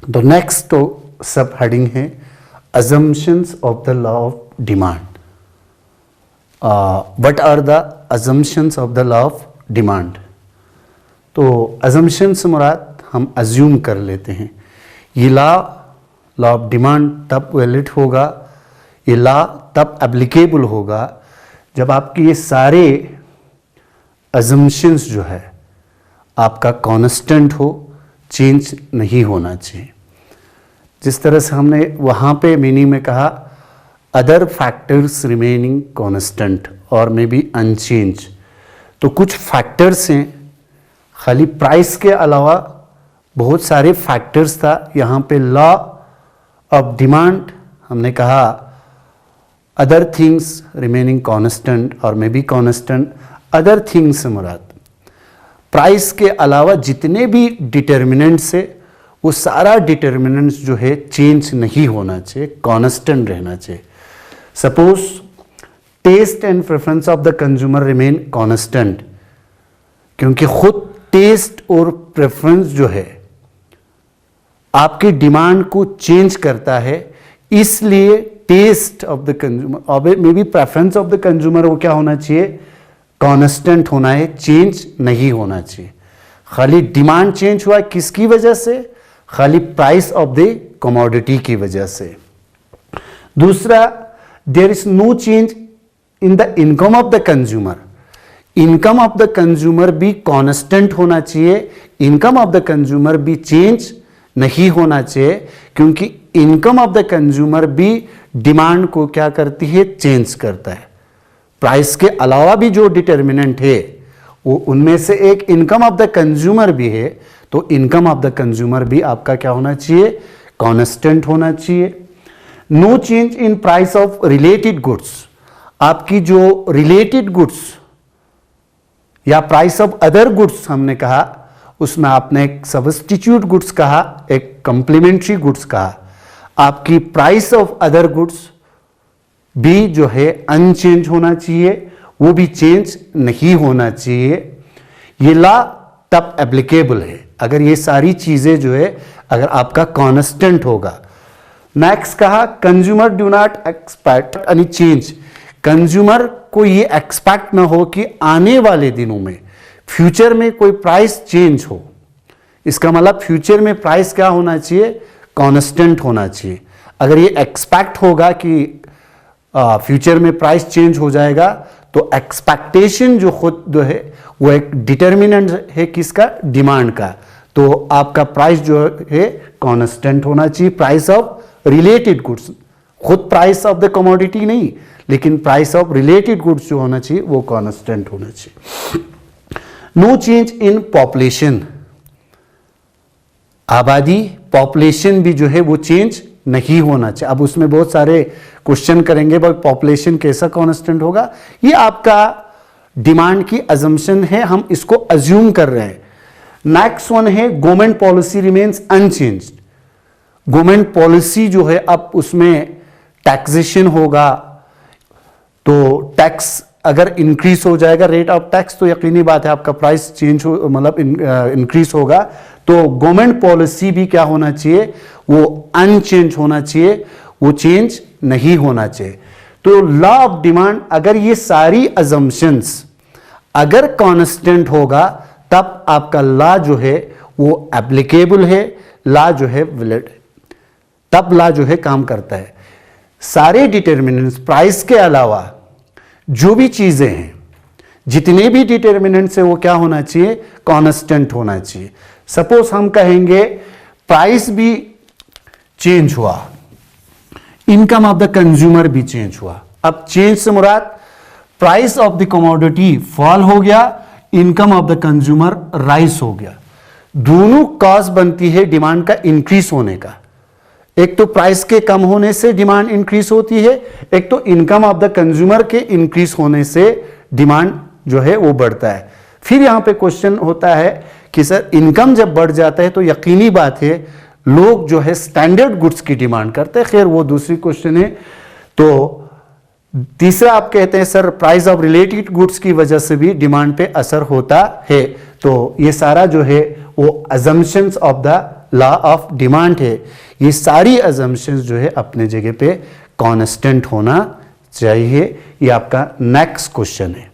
The next सब heading है assumptions of the law of demand. What are the assumptions of the law of demand? तो assumptions मुराद हम assume कर लेते हैं। ये law of demand तब वैलिड होगा, ये law तब applicable होगा जब आपके ये सारे assumptions जो है आपका constant हो, चेंज नहीं होना चाहिए। जिस तरह से हमने वहाँ पे मीनिंग में कहा अदर फैक्टर्स रिमेनिंग कांस्टेंट और मे बी अनचेंज, तो कुछ फैक्टर्स हैं, खाली प्राइस के अलावा बहुत सारे फैक्टर्स था। यहाँ पे लॉ ऑफ डिमांड हमने कहा अदर थिंग्स रिमेनिंग कांस्टेंट और may be constant, other things से मुराद प्राइस के अलावा जितने भी डिटर्मिनेंट्स है वो सारा डिटर्मिनेंट्स जो है चेंज नहीं होना चाहिए, कांस्टेंट रहना चाहिए। Suppose taste and preference of the consumer remain constant, क्योंकि खुद टेस्ट और प्रेफरेंस जो है आपकी डिमांड को चेंज करता है, इसलिए टेस्ट ऑफ द कंज्यूमर और may be preference of the consumer वो क्या होना चाहिए, कांस्टेंट होना है, चेंज नहीं होना चाहिए। खाली डिमांड चेंज हुआ किसकी वजह से, खाली प्राइस ऑफ द कमोडिटी की वजह से। दूसरा, there is no change in the income of the consumer, income of the consumer भी कांस्टेंट होना चाहिए, इनकम ऑफ द कंज्यूमर भी चेंज नहीं होना चाहिए, क्योंकि इनकम ऑफ द कंज्यूमर भी डिमांड को क्या करती है, चेंज करता है। प्राइस के अलावा भी जो डिटर्मिनेंट है वो उनमें से एक इनकम ऑफ द कंज्यूमर भी है, तो इनकम ऑफ द कंज्यूमर भी आपका क्या होना चाहिए, कांस्टेंट होना चाहिए। No change in price of related goods, आपकी जो रिलेटेड गुड्स या प्राइस ऑफ अदर गुड्स हमने कहा, उसमें आपने एक सब्स्टिट्यूट गुड्स कहा, एक कंप्लीमेंट्री गुड्स कहा, आपकी प्राइस ऑफ अदर गुड्स भी जो है अनचेंज होना चाहिए, वो भी चेंज नहीं होना चाहिए। ये लॉ तब एप्लीकेबल है अगर ये सारी चीजें जो है अगर आपका कांस्टेंट होगा। नेक्स्ट कहा consumer do not expect any change, consumer को ये एक्सपेक्ट ना हो कि आने वाले दिनों में फ्यूचर में कोई प्राइस चेंज हो। इसका मतलब फ्यूचर में प्राइस क्या होना चाहिए, कांस्टेंट होना चाहिए। अगर ये एक्सपेक्ट होगा कि फ्यूचर में प्राइस चेंज हो जाएगा, तो एक्सपेक्टेशन जो खुद जो है वो एक डिटर्मिनेंट है किसका, डिमांड का, तो आपका प्राइस जो है कांस्टेंट होना चाहिए। प्राइस ऑफ रिलेटेड गुड्स, खुद प्राइस ऑफ द कमोडिटी नहीं, लेकिन प्राइस ऑफ रिलेटेड गुड्स जो होना चाहिए वो कांस्टेंट होना चाहिए। नो चेंज इन पॉपुलेशन, आबादी पॉपुलेशन भी जो है वो चेंज नहीं होना चाहिए। अब उसमें बहुत सारे क्वेश्चन करेंगे, भाई पॉपुलेशन कैसा कांस्टेंट होगा, ये आपका डिमांड की अजम्पशन है, हम इसको अज्यूम कर रहे हैं। नेक्स्ट वन है government policy remains unchanged, government policy जो है अब उसमें टैक्सेशन होगा, तो टैक्स अगर इंक्रीज हो जाएगा रेट ऑफ टैक्स, तो यकीनी बात है आपका प्राइस चेंज हो मतलब इंक्रीज होगा। तो गवर्नमेंट पॉलिसी भी क्या होना चाहिए, वो अनचेंज होना चाहिए, वो चेंज नहीं होना चाहिए। तो लॉ ऑफ डिमांड अगर ये सारी अजम्पशंस अगर कांस्टेंट होगा, तब आपका लॉ जो है वो एप्लीकेबल है, लॉ जो है वैलिड, तब लॉ जो है काम करता है। सारे डिटर्मिनेंट्स प्राइस के अलावा जो भी चीजें हैं, जितने भी डिटर्मिनेंट्स है वो क्या होना चाहिए, कांस्टेंट होना चाहिए। सपोज हम कहेंगे प्राइस भी चेंज हुआ, इनकम ऑफ द कंज्यूमर भी चेंज हुआ। अब चेंज से मुराद price of the commodity fall हो गया, income of the consumer rise हो गया। दोनों कॉज बनती है डिमांड का इंक्रीज होने का, एक तो प्राइस के कम होने से डिमांड इंक्रीज होती है, एक तो इनकम ऑफ द कंज्यूमर के इंक्रीज होने से डिमांड जो है वो बढ़ता है। फिर यहां पे क्वेश्चन होता है कि सर इनकम जब बढ़ जाता है तो यकीनी बात है लोग जो है स्टैंडर्ड गुड्स की डिमांड करते हैं, खैर वो दूसरी क्वेश्चन है। तो तीसरा आप कहते हैं sir price of related goods की वजह से भी डिमांड पे असर होता है। तो ये सारा जो है वो assumptions of the law of demand है, ये सारी अजम्पशंस जो है अपने जगह पे कांस्टेंट होना चाहिए। ये आपका नेक्स्ट क्वेश्चन है।